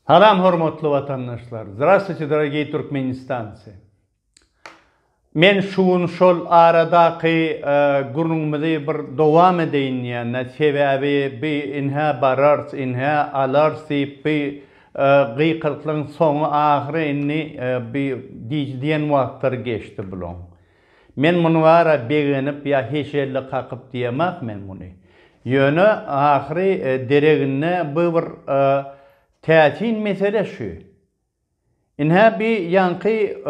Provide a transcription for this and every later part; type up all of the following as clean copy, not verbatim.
Salam hormatly vatandaşlar. Здравствуйте, dорогие turkmenistanцы. Men şol aradaky gurnuňmyzy bir dowam edeýin ýa-ni sebäbi bir inha barars, inha alars diýip bir gykyrtlyň soňy ahyry inni bir diýdiýen wagtlar geçdi bulan. Men muny wara begenip ýa heşerli kakyp diýemek men muny. Ýöne ahyry deregine bu bir täsin mesele şu. Inha bir ýanky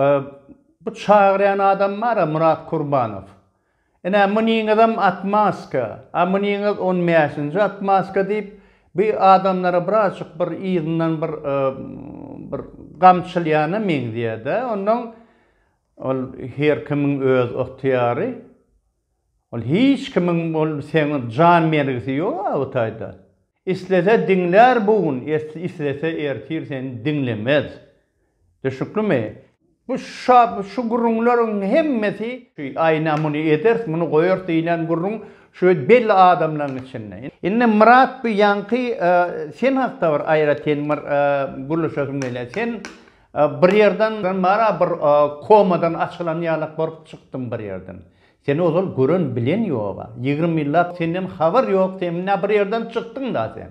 bu çağıran adam var Murat Kurbanov. Ina munyň adam atmaska, a munyň 15-nji atmaska diýip bir adamlara birazçyk bir ýygynyň bir gamçylýany meňdiýär-de. Ondan ol her kimiň öz ihtiýary. Ol hiç kimiň ol seňe jan bergisi ýok o taýda. İslese dinler bugun, islese ertir sen dinlemez. Düşünkürmi? Bu şu gurrunlaryň hemmesi aýna muny eder, muny goýar diýilen gurrun şu belli adamlaryň içinde. Indi Murat bu ýanky sen hakda bir aýra tenmir gurulşasym bilen sen bir ýerden mara bir komadan açylan ýalyk borup çykdym bir ýerden. Sen ozal görün bilen ýok. 20 ýyllap senden habar ýok, sen bir ýerden çykdyň da sen.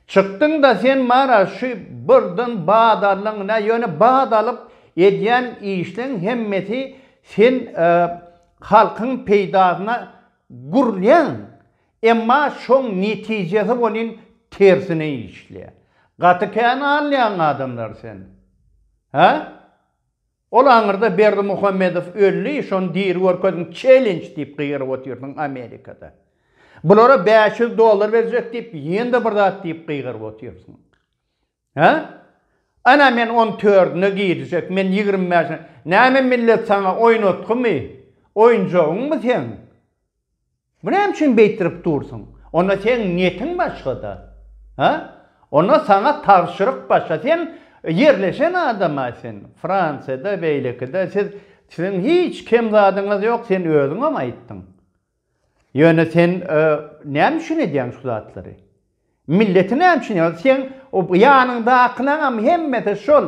Çykdyň da sen mara şu birden bağdalyňa ýöne bağdalyp edýän işleň hemmeti sen halkyň peýdasyna gurlýan. Emma şoň netijesi bolan tersine işleýär. Gatykany alýan adamlar sen. Ha? Ol aňyrda Berdi Muhammedow ölli, şon diýir görkezin challenge diýip gyýryp oturýardyň Amerikada. Bulara $500 berjek diýip ýende bir zat diýip gyýryp oturýarsyň. Ha? Ana men 14-nü giýdirjek, men 25-nü. Näme millet sana oýnatgymy? Oýunjagyňmy sen? Bu näme üçin beýtirip dursun? Onda sen niýetiň başgada. Ha? Onda sana tagşyryk başga. Sen yerleşen adama sen. Fransada, beýlekde sizin hiç kim zadyňyz ýok, sen özüňe mi aýtdyň? Ýöne sen näme üçin edýän şu zatlary? Milleti näme üçin? Sen o ýanynda akylaňam hemmeti şol.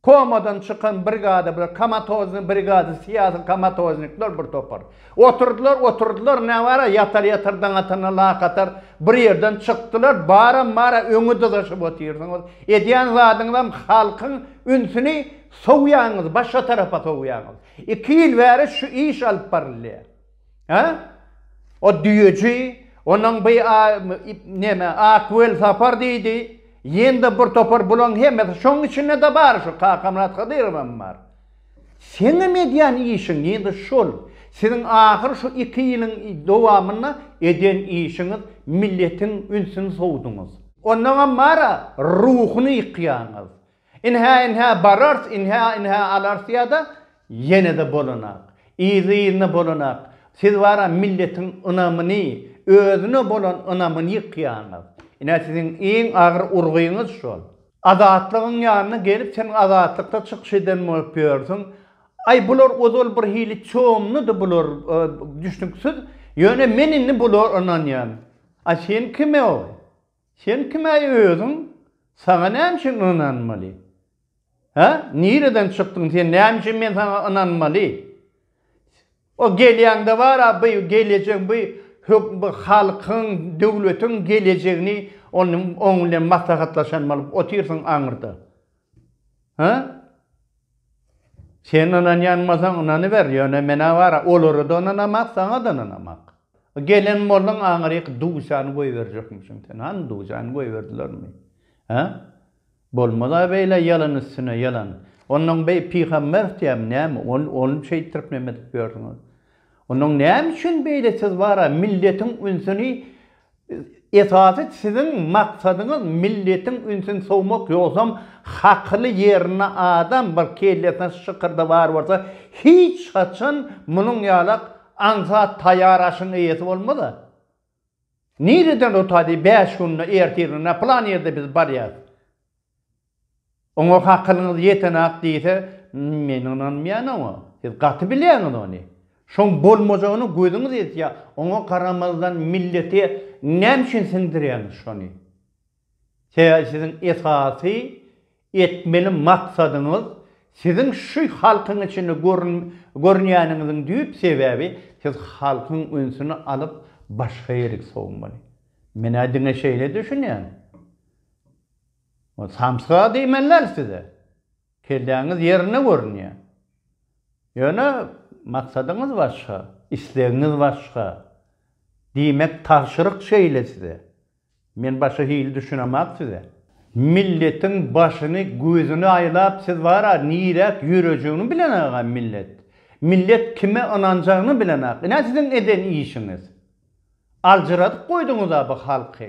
Komadan çıkan brigada, bir Kamatozny brigada, siyasi Kamatoznikler bir topar. Oturdular, ne var? Yatar atana laqatar, bir yerden çıktılar, mara öňü daşyp oturýarsyňyz. Edýän zadyňdan halkyň ünsüni sowýaňyz, başga tarafa sowýaňyz. 2 ýyl bäri şu iş alyp barylýar. Ha? O diýeji, onuň bir näme, akwel sapar diýdi. Yende bir topar bulan hemmet, şoň içinde de bar şu Kamrat Kadyrow bar. Senin medyan işin yende şol. Senin ahir şu 2 ýylyň dowamyna eden işiňiz milletin ünsüni sowduňyz. Ondan mara ruhuny ýykýaňyz. Inha barars, inha alarsyada yene de bolanak. Ýygyny bolanak. Siz wara milletin ynamyny, özüne bolan ynamyny ýykýaňyz. Ina sizin iň agyr urguýyňyz şol. Azatlygyň ýanyna gelip sen azatlykda çykyş eden bolup ýörsiň. Ay bular ozal bir hili çoğumlu da bular düşnüksiz. Ýöne menini bular onanýan. A sen kime o? Sen kime özüň? Sana näme üçin onanmaly? Ha? Nireden çykdyň sen? Näme üçin men sana onanmaly? O gelýäňde bara bu gelecek bu halkyň, döwletiň gelejegini onuň bilen maslahatlaşanmaly oturýarsyň aňyrda. Ha? Sen onanýanmasaň onany ber, ýöne mena bara olary da onanamak, saňa da onanamak. Gelen mollaň aňyryk duýsany goýberjekmiň sen. Han duýsany goýberdilermi? Ha? Bolmada beýle ýalan üstüne ýalan. Onuň beý peýgamber diýem näme? Onu şeýtirip näme diýip ýördiňiz? Onuň näme üçin beýle siz bara milletin ünsüni esasy sizin maksadyňyz milletin ünsüni sowmak ýoksam hakly ýerine adam bir kelletne şykyrda bar bolsa hiç haçan munyň ýalak aňsa taýaraşyny ýeti bolmady. Nireden otady 5 günne ertirine plan ýerde biz barýar. Oňa haklyňyz ýetenek diýse men onanmaýanam. Siz gaty bilýäňiz ony. Şoň bolmajagyny gözüňiz ýetýär. Oňa karamazdan milleti näme üçin sindirýän şony? Sizin esasy etmeli maksadyňyz sizin şu halkyň içinde görnýäniňiziň düýp sebäbi siz halkyň önsüni alyp başga ýerge soňmaly. Men diňe şeýle düşünýän. O samsyga diýmenler size. Keldiňiz ýerine görnýär. Ýöne maksadyňyz başga, islegiňiz başga. Diýmek taşyryk şeýle size. Men başa hili düşünemek size. Milletin başını, gözünü aylap siz vara nirek yürüyeceğini bilen ağa millet. Millet kime ananacağını bilen ağa. Ne sizin eden işiniz? Alcıradık koydunuz abi halkı.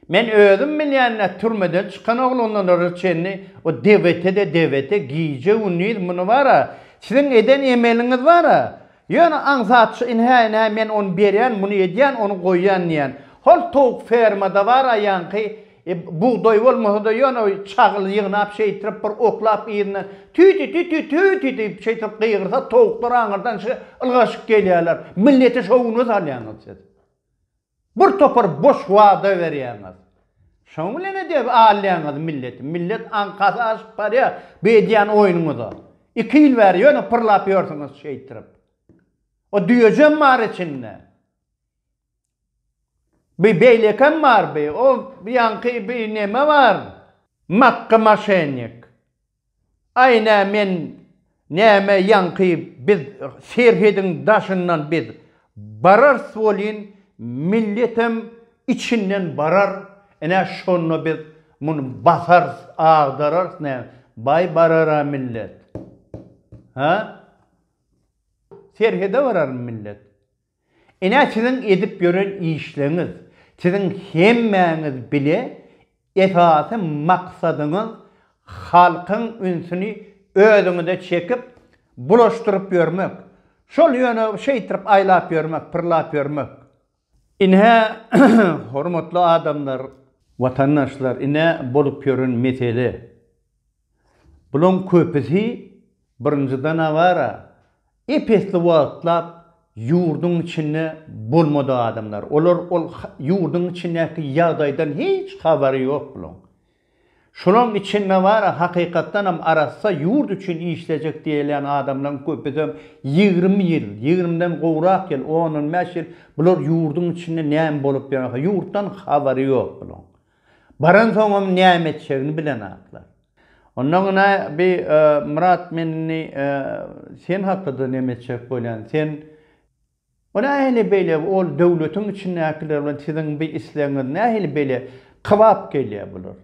Men özüm milyenine türmeden çıkan oğlunları çenni o devete giyece unuydu bunu vara. Sizin eden emeliniz vara. Yani ansatçı inha men onu beriyen, bunu ediyen, onu koyyan niyen. Hol tavuk fermada vara yankı. Buğday olmasa yana çağıl yığınap şeytirip bir oklap yerinden tüy şeytirip kıyırsa tavuklar ağırdan ılgaşık geliyorlar. Millete şovunuz alyanız siz. Bir topar boş vada veriyorsunuz. Şovunla ne diyor alyanız milleti. Millet ankası aşık var ya bediyen oyununuza. 2 yıl veriyor onu pırlapıyorsunuz şeytirip. O duyacağım var içinde. Bir beylekem var be, o yankı bir neme var. Makka maşenik. Ayna men neme yankı biz serhedin daşından biz barar solin milletim içinden barar. Ene şonu biz bunu basar ağdarar ne? Bay barara millet. Ha? Serhede varar millet. Ene sizin edip gören işleriniz. Sizin hemmeňiz bile esasy maksadyňyz halkyň ünsüni özüňizde çekip bulaşdyryp ýörmek. Şol ýöne şeytirip aýlap ýörmek, pırlap ýörmek. Inhe hormatly adamlar, watandaşlar, ine bolup ýören mesele. Bulun köpüsi birinjiden awara epesli wagtlap yurdun içinde bulmadı adamlar. Olar yurdun içindeki ýagdaýdan hiç habari yok bulun. Şunun içinde var hakikattan hem arasa yurt için işleyecek diýilen adamdan köpüsem 20 yıl, 20'den gowrak yıl, 10-15 yıl bular yurdun içinde näme bolup ýarar? Yurtdan habari yok bulun. Baran soňam näme etjegini bilen aklar. Ondan bir Murat menni sen hakda näme etjek bolýan? Sen ona hele böyle ol devletin içinde akıllar sizin bir isleğiniz ne hele böyle kıvap geliyor bulur.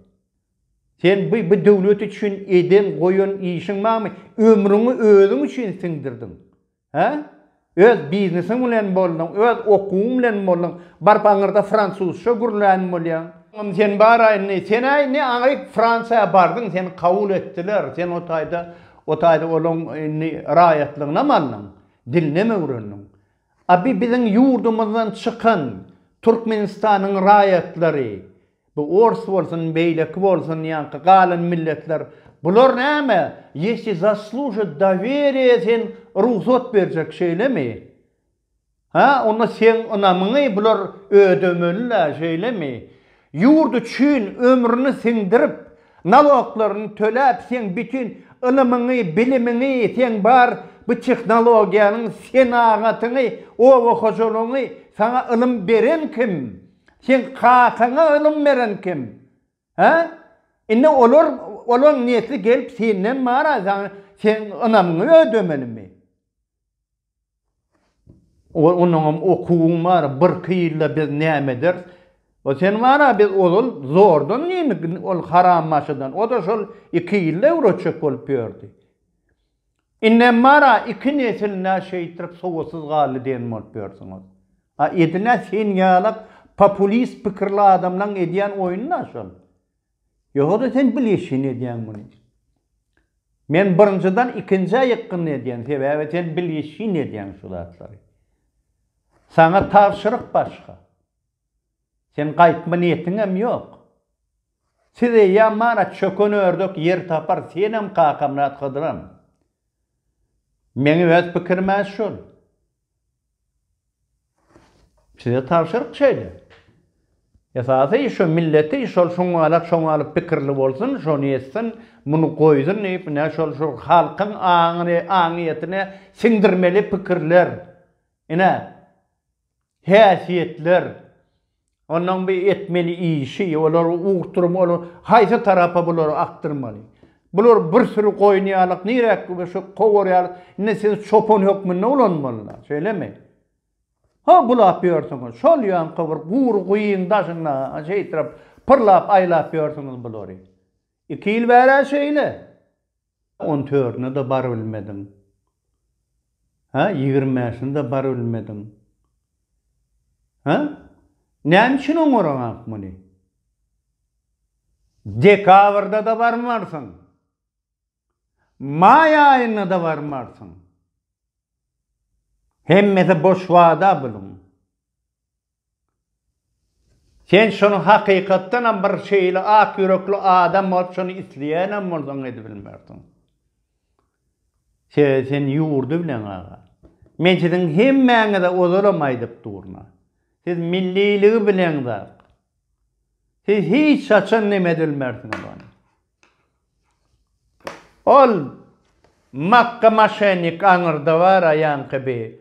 Sen bu devlet için eden koyun işin mami ömrünü özün için sindirdin. Ha? Öz biznesin bilen boldun, öz okuwun bilen boldun. Barpaňyrda fransuzça gürlän bolýan. Sen bara sen ne aňyk Fransaya bardın, sen kabul ettiler. Sen o taýda olan raýatlygyna mallan. Diline mi öwrendin? Abi bizim yurdumuzdan çıkan Türkmenistan'ın raýatlary, bu Ors bolsun, Beýleki bolsun, ýa-ni galan milletler, bular näme? Если заслужат доверие, sen ruhsat berjek şeýlemi? Ha, onda sen onamyňy bular ödemeliler şeýlemi? Yurt üçin ömrüni sindirip, naloklaryny töläp, sen bütün ilimiňi, bilimiňi sen bar bu teknologiýanyň senagatyny, o hoşoluňy sana ilim beren kim? Sen kaçaňa ilim beren kim? Ha? Inne olar niýetli gelip senden mara sen anamyňy ödemelimi? Onuň okuwuň bar bir kıyla biz nämedir? O sen mara biz ol zordan ýene ol haram maşadan. O da şol 2 ýylda öwreçek bolup ýördi. Inne mara 2 nesilne şeytirip sowusuz galy diýen bolup ýörsiňiz. Ha edine sen ýalyk populist pikirli adamlaryň edýän oýuny şol. Ýogda sen bilýärsiň edýän muny. Men birinjiden ikinji ýykyn edýän, sebäbi sen bilýärsiň edýän şol atlary. Sana tawşyryk başga. Sen gaýtma niýetiň hem ýok. Size ýa mara çökön ördök yer tapar, senem kakamrat gydyram. Meni öz pikirime şol. Size tawşyryk şeýle. Esasy şu milleti şoňa alyp pikirli bolsun, şonu etsin, muny goýdun diýip ne şol halkyň aňyetine siňdirmeli pikirler. Ine häsiýetler. Ondan bir etmeli işi, olar uğturma, olar haýsy tarapa bular aktyrmaly. Bular bir sürü goýnaýalyk, nirek şu goýarýar, ne siz çopon hökmünde ulanmalylar. Söyleme. Ha bulap ýörsiňiz. Şol ýan bir guru goýyň daşyna, şeýtrap pırlap aýlap ýörsiňiz bulary. 2 ýyl bära şeýle. 14-nde de bar bilmedim. Ha 20-sinde bar bilmedim. Ha? Näme üçin oňoraň akmany? Dekabrda da barmarsın. May aýynda da barmarsın. Hemmesi boş wada bulun. Sen şonu hakykatdan bir şeýle ak yürekli adam bolup şonu isleýän bolsaň edip bilmersin. Sen ýurdu bilen aga. Men sizin hemmäňe de ozalamaýdyp durma. Siz milliligi bilen de. Siz hiç saçan neme edilmersiniz bana. Ol Makka maşenik aňyrda var aýanky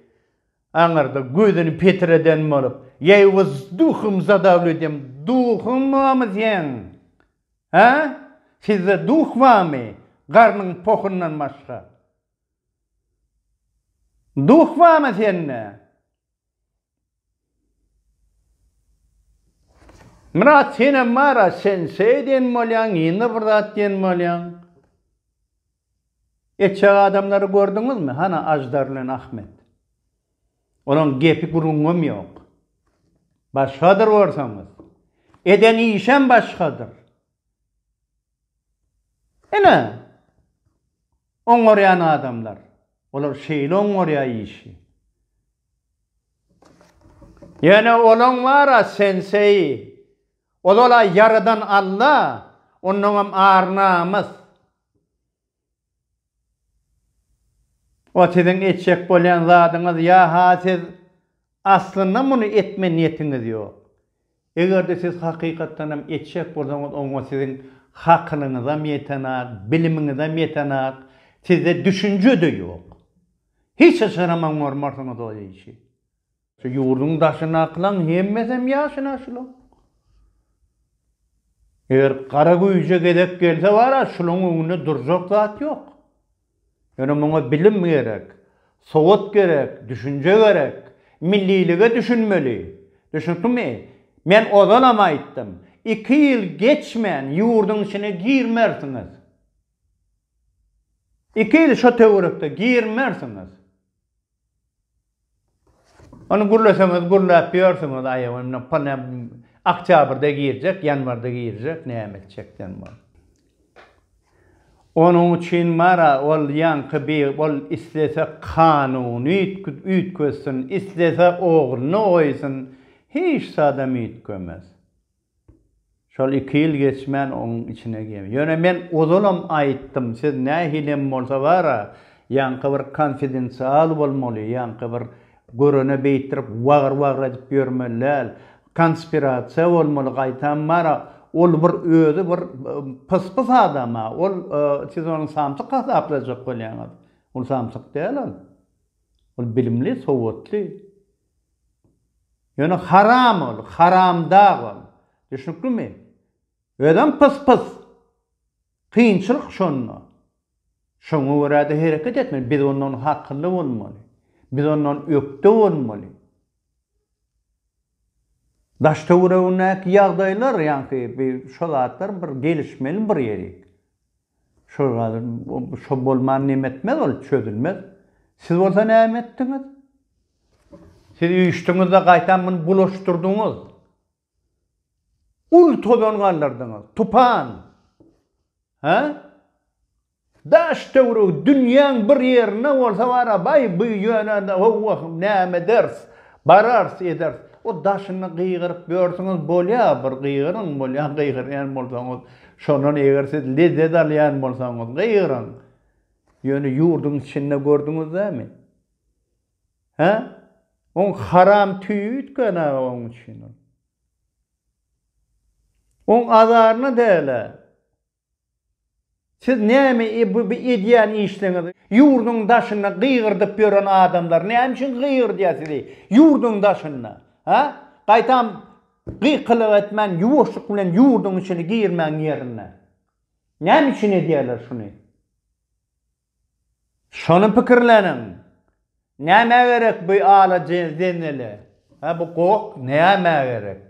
aňyrda gözüni petreden bolup, "Ýeýwiz duhum zadawlydym, duhum mamyzyn." Ha? Sizde duh barmy? Garnyň pokundan başga. Duh barmy sende? Murat sene mara sen seyden molyan, ýene bir zat diýen molyan. Etçe adamları gördünüz mü? Hana Ajdar bilen Ahmet. Onun gepi gurungum ýok. Başgadyr bolsaňyz. Eden işem başgadyr. Ene oňorýan adamlar. Olar şeýle oňorýa işi. Ýene olaň wara sensei. Ola yaradan Allah, onunam arnamız. O sizin etçek bolýan zadyňyz ýa siz aslynda muny etme niýetiňiz ýok. Egerde siz hakykatdan hem etçek bolsaňyz oňa sizin hakyňyza ýetenak, bilimiňize ýetenak, sizde düşünje de ýok. Hiç şaşıramaň gormarsyňyz o işi. Şu ýurduň daşyna aklan hemmesem ýaşyna şulan. Eğer kara güýje gedek gelse bara şunuň öňünde durjak zat ýok. Ýöne muňa bilim gerek, sowat gerek, düşünje gerek, millilige düşünmeli. Düşündimi? Men ozalam aýtdym. 2 ýyl geçmän ýurduň içine girmersiňiz. 2 ýyl şo töwerekde girmersiňiz. Onu gurlasaňyz gurlap ýörsiňiz aýagyny panam Oktyabrda girecek, yanvarda girecek, näme etjekden bol. Onun üçin mara ol ýanky ol islese kanuny üýtkösün, islese ogluny oýsyn, hiç sadam üýtkömez. Şol 2 ýyl geçmän onuň içine geldi. Ýöne men ozalam aýtdym, siz nähilem bolsa bara, ýanky bir konfidensial bolmaly, ýanky bir görene beýtirip wagr edip ýörmeliler. Konspirasiya bolmaly gaýtan mara, ol bir özü bir pıs adama, ol siz onu samsyk hasaplajak bolýaňyz. Ol samsyk däl ol. Ol bilimli, sowatly. Ýöne haram ol, haramda ol. Düşünipmi? Ödem pıs. Kynçylyk şonda. Şoňa görä de hereket etmeli. Biz ondan hakly bolmaly. Biz ondan ökde bolmaly. Daştawrownak ýagdaýlar ýanky şolatlar bir gelişmeli bir ýeri. Şo bolman nimetmez ol çözülmez. Siz bolsa näme etdiňiz? Siz üýüşdiňizde gaýtan muny bulaşdyrdyňyz. Ul todan gallardyňyz. Tupan. Ha? Daştawrow dünýäň bir ýerine bolsa bara bay bu ýönede näme ders, barars eders. O daşyny gyýgyryp ýörsiňiz bolýa, bir gyýgyryň bolýa, gyýgyrýan bolsaňyz, şonuň eger siz lezzet alýan bolsaňyz, gyýgyryň. Ýöne ýurduň içinde gördüňizmi? Ha? On haram tüýütkene oň üçin. On azarını däle. Siz näme bu ideýan işleňiz? Ýurdun daşyna gıýgyrdyp ýören adamlar näme üçin gıýgyr diýersiz? Ýurdun daşyna, ha? Gaýtam gıýkylyk etmän, ýuwuşlyk bilen ýurdun içine girmän ýerine. Näme üçin edýärler şuny? Şonu pikirlenin. Näme gerek bu ala jenele? Ha bu gok näme gerek?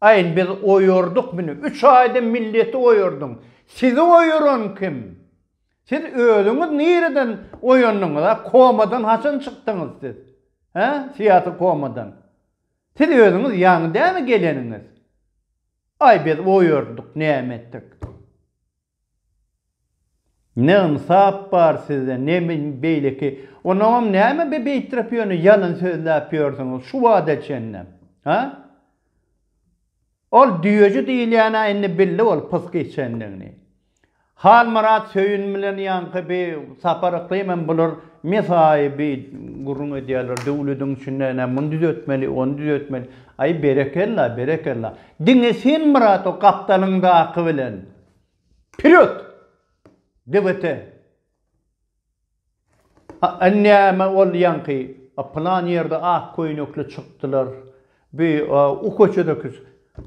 Aýyn biz oýurduk bunu. 3 aýda milleti oýurdum. Sizi oýuran kim? Siz özüňiz nereden oýandyňyz? Komadan haçan çykdyňyz siz? Ha? Siýasy komadan. Siz özüňiz ýaňy däme geleniňiz? Ay biz oýurduk, näme etdik? Ne insap bar sizde, ne beýleki. Onam näme be beýtirip ýöne ýalyn sözläp ýörsiňiz? Şu wada çennem. Ha? Ol düýüji diýilýän indi bildi ol pysk içendigini. Hal marat söyün bilen ýanky bir sapar yklyman bular mesaýy gurrun edýärler döwletiň içinde muny düzeltmeli, onu düzeltmeli. Ay berekella, berekella. Diňe sen marat o kaptalyňda aky bilen. Period. Debete. Annäme ol ýanky plan ýerde ak koýnokly çykdylar. Bir o koçedeki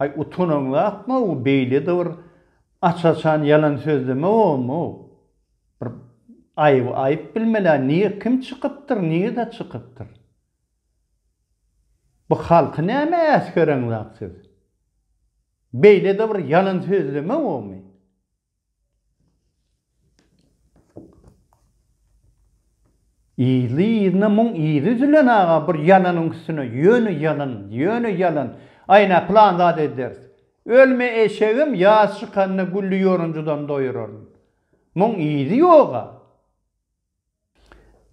ay utunanlak mı o beýlidir. Açaçan yalan sözleme o mu? Bir ayıp bilmeler. Niye kim çıkıptır? Niye de çıkıptır? Bu halkı näme äskereňlak siz? Beýlidir bir yalan sözleme o mu? İyiliğine mun iyili zülen ağa bir yalanın üstüne yönü yalan. Ayna plan da ederiz. Ölme eşeğim yağsı kanını güllü yoruncudan doyururun. Mun iyili yoga.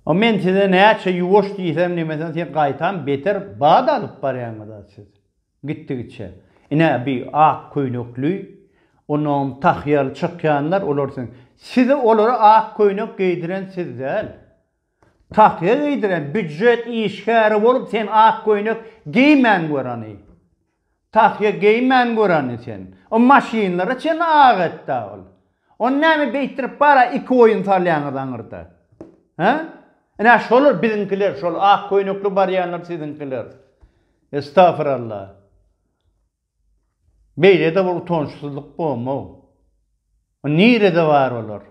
O men size näçe yuvoş diýsem nemesen sen gaýtan beter bad alıp barýaňyz siz. Gitdikçe. Ine bir ak köýnöklü onuň tahyýal çykýanlar olarsyň. Size olara ak köýnök giydiren siz däl. Tahyýa giydiren büdjet işgäri bolup sen ak köýnök giymän görany. Tahyýa giymän görany sen. O maşinlara sen ak etdi ol. On näme beýtirip bara iki oýun salýaňyzdan gyrda. Ha? Ene şolar biziňkiler, şol ak köýnöklü barýanlar siziňkiler. Estağfurullah. Beýle de bu utançsızlyk bolma. O nirede var olar?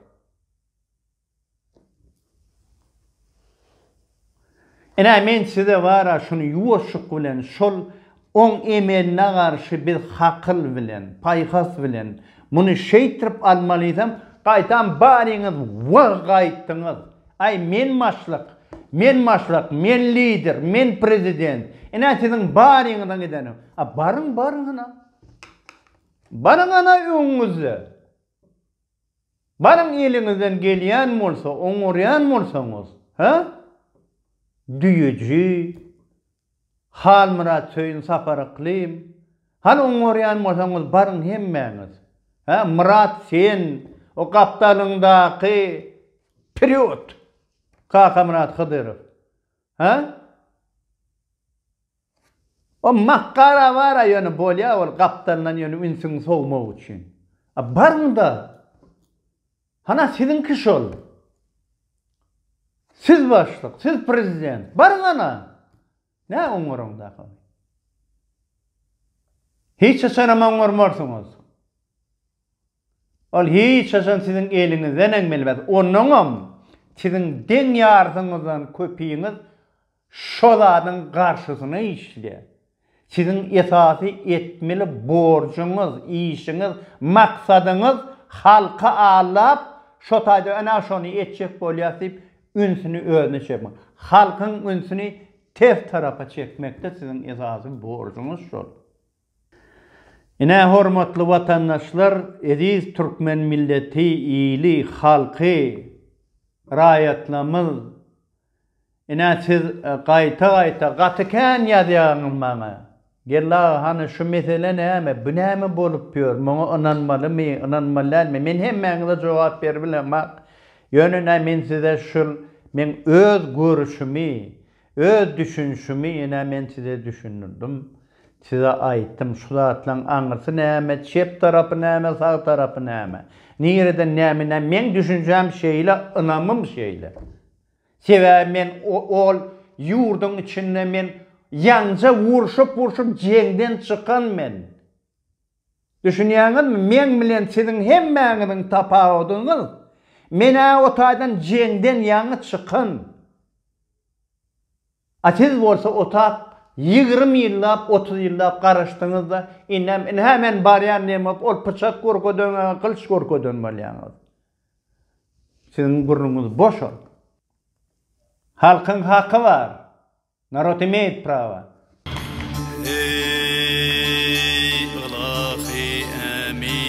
Ene men size var şunu ýuwaşyk bilen şol on emeline garşy bir hakyl bilen, paýhas bilen muny şeýtirip almalyysam, gaýtan baryňyz wa gaýtdyňyz. Ay men maşlyk, men lider, men prezident. Ene siziň baryňyzdan gidenim. A barıň. Barıň ana öňüňizde. Barıň eliňizden gelýän bolsa, oňurýan bolsaňyz, ha? Düýüji, hal murat söýün saparyklym. Hal oňurýan bolsaňyz barıň hemmäňiz. Ha, murat sen o kaptalyňdaky period. Kaka Murat Hıdırov. Ha? O makkara var ýöne bolýa ol kaptandan ýöne ünsüň sowmak üçin. Barında. Hana siziňki şol. Siz başlyk, siz prezident. Barın ana. Ne oňurunda kal? Hiç sana oňurmarsyňyz. Ol hiç siziň eliňizden eňmelbäs. Onuňam siziň deň ýardyňyzdan köpiňiz şoladyň garşysyna işle. Siziň esasy etmeli borjuňyz, işiňiz, maksadyňyz halka alap, şotaýda ana şonu etjek bolýasyp, ünsüni özüne çekmek. Halkyň ünsüni ters tarafa çekmekde siziň esasy borjuňyz şol. Ine hormatly watandaşlar, ediz türkmen milleti, iyili, halky, raýatlarymyz, ine siz gaýta gatykän ýazýaňyz maňa. Gella hany şu mesele näme, bu näme bolup ýör? Maňa inanmalymy, inanmalymmy? Men hemmäňize jogap berbilem. Ýönüne men size şul, men öz görüşimi, öz düşünşimi ine men size düşünürdim. Size aýtdym, şu zatlaň aňyrsy näme, çep tarapy näme, sag tarapy näme. Nireden näme, men düşünjäm şeýle, ynamym şeýle. Sebäbi men ol ýurdun içinde men ýanja wurşup jeňden çykan men. Düşünýäňizmi? Men bilen siziň hemmäňiziň tapawatyňyz mena otadan jeňden ýaňy çykan. Siz bolsa otak 20 ýyllap, 30 ýyllap garaşdyňyzda hemen barýan näme ol pıçak gorkodan, kılıç gorkodan bolýaňyz. Siziň gurnuňyz boş ol. Halkyň haky bar. Narod imeyt prava. Amin.